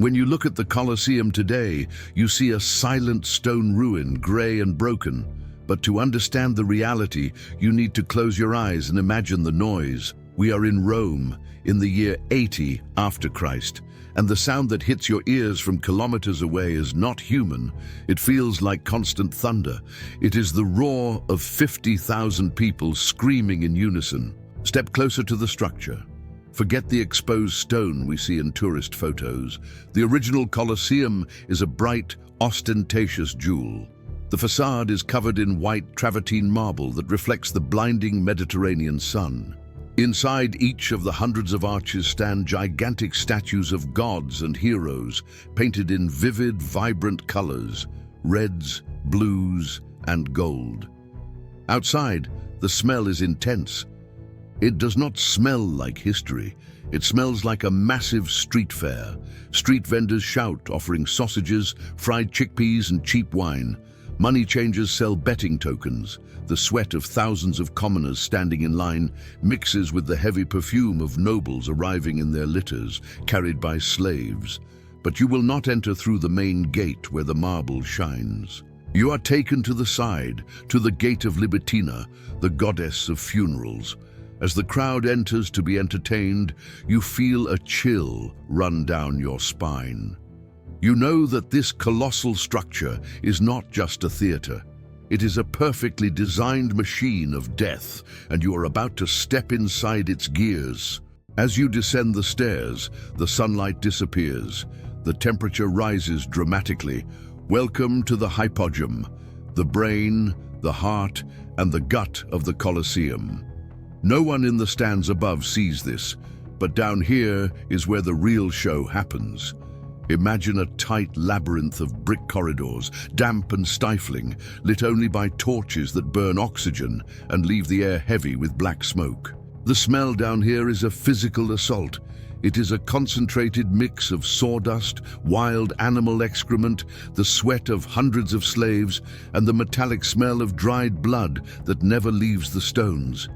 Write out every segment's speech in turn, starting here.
When you look at the Colosseum today, you see a silent stone ruin, grey and broken. But to understand the reality, you need to close your eyes and imagine the noise. We are in Rome, in the year 80 after Christ, and the sound that hits your ears from kilometers away is not human. It feels like constant thunder. It is the roar of 50,000 people screaming in unison. Step closer to the structure. Forget the exposed stone we see in tourist photos. The original Colosseum is a bright, ostentatious jewel. The facade is covered in white travertine marble that reflects the blinding Mediterranean sun. Inside each of the hundreds of arches stand gigantic statues of gods and heroes, painted in vivid, vibrant colors, reds, blues, and gold. Outside, the smell is intense. It does not smell like history. It smells like a massive street fair. Street vendors shout, offering sausages, fried chickpeas, and cheap wine. Money changers sell betting tokens. The sweat of thousands of commoners standing in line mixes with the heavy perfume of nobles arriving in their litters, carried by slaves. But you will not enter through the main gate where the marble shines. You are taken to the side, to the gate of Libitina, the goddess of funerals. As the crowd enters to be entertained, you feel a chill run down your spine. You know that this colossal structure is not just a theater. It is a perfectly designed machine of death, and you are about to step inside its gears. As you descend the stairs, the sunlight disappears. The temperature rises dramatically. Welcome to the Hypogeum, the brain, the heart, and the gut of the Colosseum. No one in the stands above sees this, but down here is where the real show happens. Imagine a tight labyrinth of brick corridors, damp and stifling, lit only by torches that burn oxygen and leave the air heavy with black smoke. The smell down here is a physical assault. It is a concentrated mix of sawdust, wild animal excrement, the sweat of hundreds of slaves, and the metallic smell of dried blood that never leaves the stones.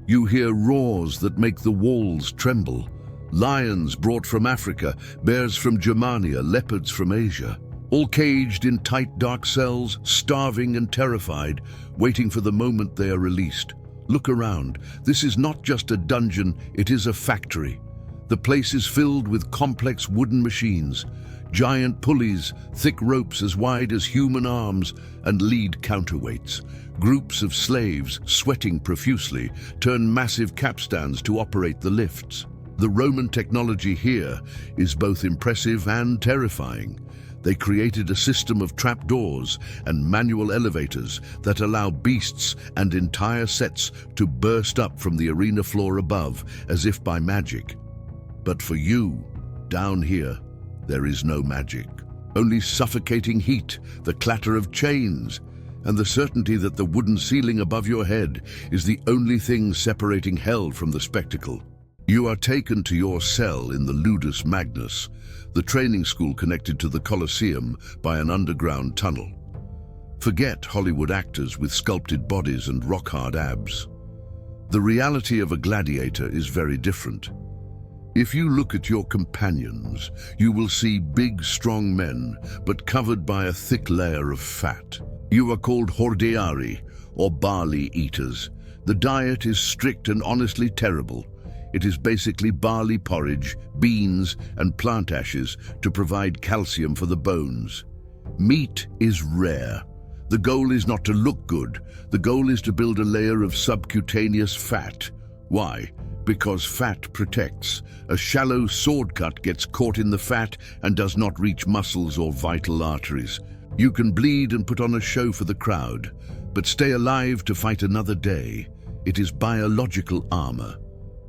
You hear roars that make the walls tremble. Lions brought from Africa, bears from Germania, leopards from Asia, all caged in tight dark cells, starving and terrified, waiting for the moment they are released. Look around. This is not just a dungeon, it is a factory. The place is filled with complex wooden machines, giant pulleys, thick ropes as wide as human arms, and lead counterweights. Groups of slaves, sweating profusely, turn massive capstans to operate the lifts. The Roman technology here is both impressive and terrifying. They created a system of trapdoors and manual elevators that allow beasts and entire sets to burst up from the arena floor above as if by magic. But for you, down here, there is no magic. Only suffocating heat, the clatter of chains, and the certainty that the wooden ceiling above your head is the only thing separating hell from the spectacle. You are taken to your cell in the Ludus Magnus, the training school connected to the Colosseum by an underground tunnel. Forget Hollywood actors with sculpted bodies and rock-hard abs. The reality of a gladiator is very different. If you look at your companions, you will see big, strong men, but covered by a thick layer of fat. You are called Hordearii, or barley-eaters. The diet is strict and honestly terrible. It is basically barley porridge, beans, and plant ashes to provide calcium for the bones. Meat is rare. The goal is not to look good. The goal is to build a layer of subcutaneous fat. Why? Because fat protects. A shallow sword cut gets caught in the fat and does not reach muscles or vital arteries. You can bleed and put on a show for the crowd, but stay alive to fight another day. It is biological armor.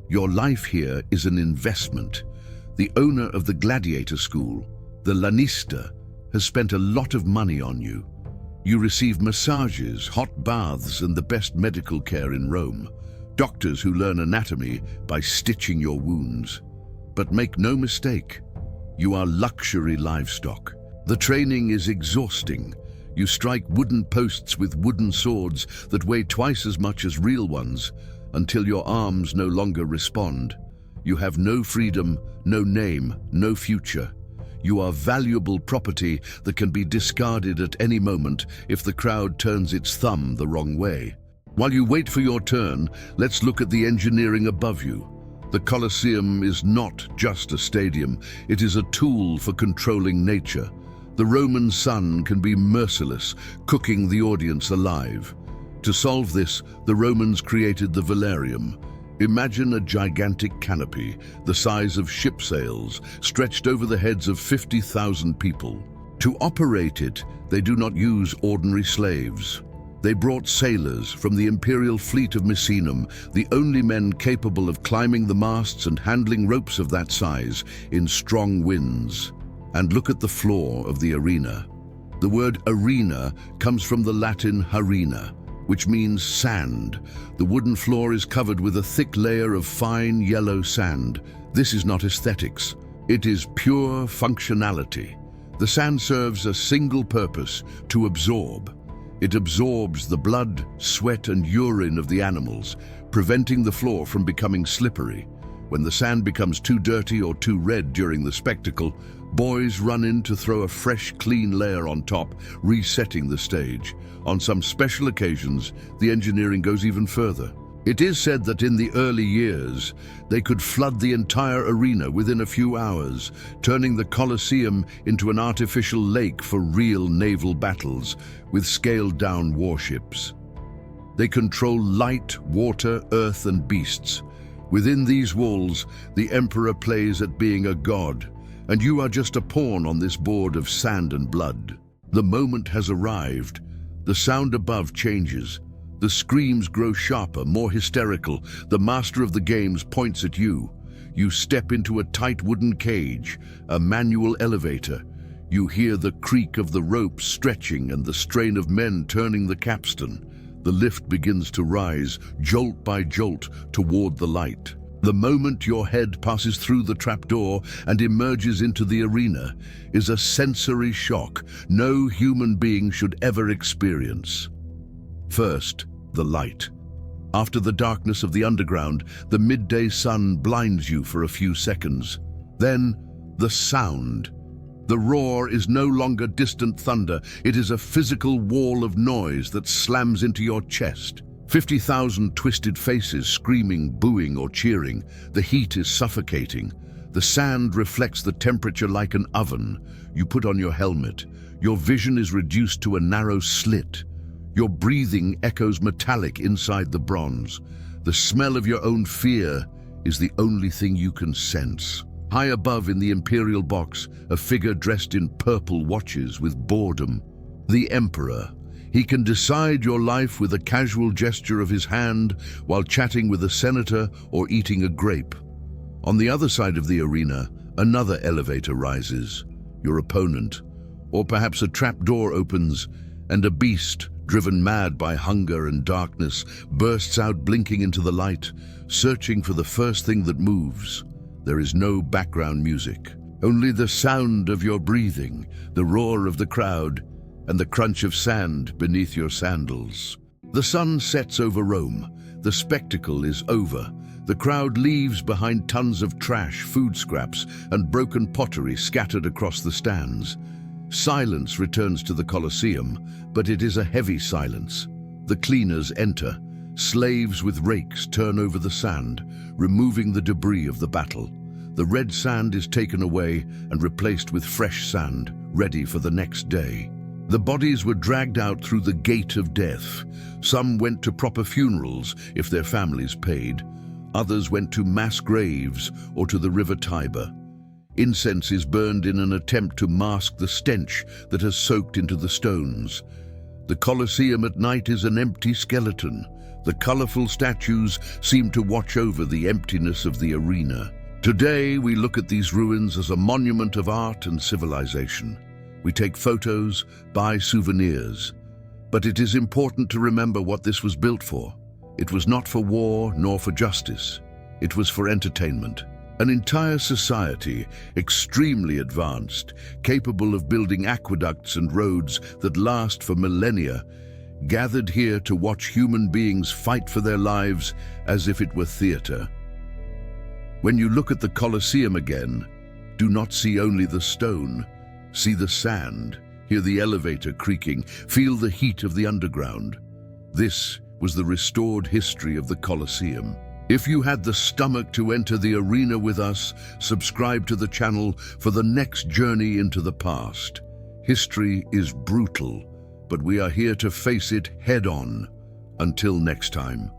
Your life here is an investment. The owner of the Gladiator school, the Lanista, has spent a lot of money on you. You receive massages, hot baths, and the best medical care in Rome. Doctors who learn anatomy by stitching your wounds. But make no mistake, you are luxury livestock. The training is exhausting. You strike wooden posts with wooden swords that weigh twice as much as real ones, until your arms no longer respond. You have no freedom, no name, no future. You are valuable property that can be discarded at any moment if the crowd turns its thumb the wrong way. While you wait for your turn, let's look at the engineering above you. The Colosseum is not just a stadium, it is a tool for controlling nature. The Roman sun can be merciless, cooking the audience alive. To solve this, the Romans created the Velarium. Imagine a gigantic canopy, the size of ship sails, stretched over the heads of 50,000 people. To operate it, they do not use ordinary slaves. They brought sailors from the imperial fleet of Misenum, the only men capable of climbing the masts and handling ropes of that size in strong winds. And look at the floor of the arena. The word arena comes from the Latin Harena, which means sand. The wooden floor is covered with a thick layer of fine yellow sand. This is not aesthetics. It is pure functionality. The sand serves a single purpose: to absorb. It absorbs the blood, sweat, and urine of the animals, preventing the floor from becoming slippery. When the sand becomes too dirty or too red during the spectacle, boys run in to throw a fresh, clean layer on top, resetting the stage. On some special occasions, the engineering goes even further. It is said that in the early years, they could flood the entire arena within a few hours, turning the Colosseum into an artificial lake for real naval battles with scaled-down warships. They control light, water, earth, and beasts. Within these walls, the emperor plays at being a god, and you are just a pawn on this board of sand and blood. The moment has arrived. The sound above changes. The screams grow sharper, more hysterical. The master of the games points at you. You step into a tight wooden cage, a manual elevator. You hear the creak of the ropes stretching and the strain of men turning the capstan. The lift begins to rise, jolt by jolt, toward the light. The moment your head passes through the trapdoor and emerges into the arena is a sensory shock no human being should ever experience. First, the light. After the darkness of the underground, the midday sun blinds you for a few seconds. Then, the sound. The roar is no longer distant thunder, it is a physical wall of noise that slams into your chest. 50,000 twisted faces screaming, booing, or cheering. The heat is suffocating. The sand reflects the temperature like an oven. You put on your helmet. Your vision is reduced to a narrow slit. Your breathing echoes metallic inside the bronze. The smell of your own fear is the only thing you can sense. High above in the imperial box, a figure dressed in purple watches with boredom. The Emperor. He can decide your life with a casual gesture of his hand while chatting with a senator or eating a grape. On the other side of the arena, another elevator rises. Your opponent. Or perhaps a trapdoor opens and a beast, driven mad by hunger and darkness, bursts out blinking into the light, searching for the first thing that moves. There is no background music, only the sound of your breathing, the roar of the crowd, and the crunch of sand beneath your sandals. The sun sets over Rome. The spectacle is over. The crowd leaves behind tons of trash, food scraps, and broken pottery scattered across the stands. Silence returns to the Colosseum, but it is a heavy silence. The cleaners enter. Slaves with rakes turn over the sand, removing the debris of the battle. The red sand is taken away and replaced with fresh sand, ready for the next day. The bodies were dragged out through the gate of death. Some went to proper funerals, if their families paid. Others went to mass graves or to the river Tiber. Incense is burned in an attempt to mask the stench that has soaked into the stones. The Colosseum at night is an empty skeleton. The colorful statues seem to watch over the emptiness of the arena. Today, we look at these ruins as a monument of art and civilization. We take photos, buy souvenirs. But it is important to remember what this was built for. It was not for war nor for justice. It was for entertainment. An entire society, extremely advanced, capable of building aqueducts and roads that last for millennia, gathered here to watch human beings fight for their lives as if it were theater. When you look at the Colosseum again, Do not see only the stone. See the sand, hear the elevator creaking, feel the heat of the underground. This was the restored history of the Colosseum. If you had the stomach to enter the arena with us, subscribe to the channel for the next journey into the past. History is brutal, but we are here to face it head-on. Until next time.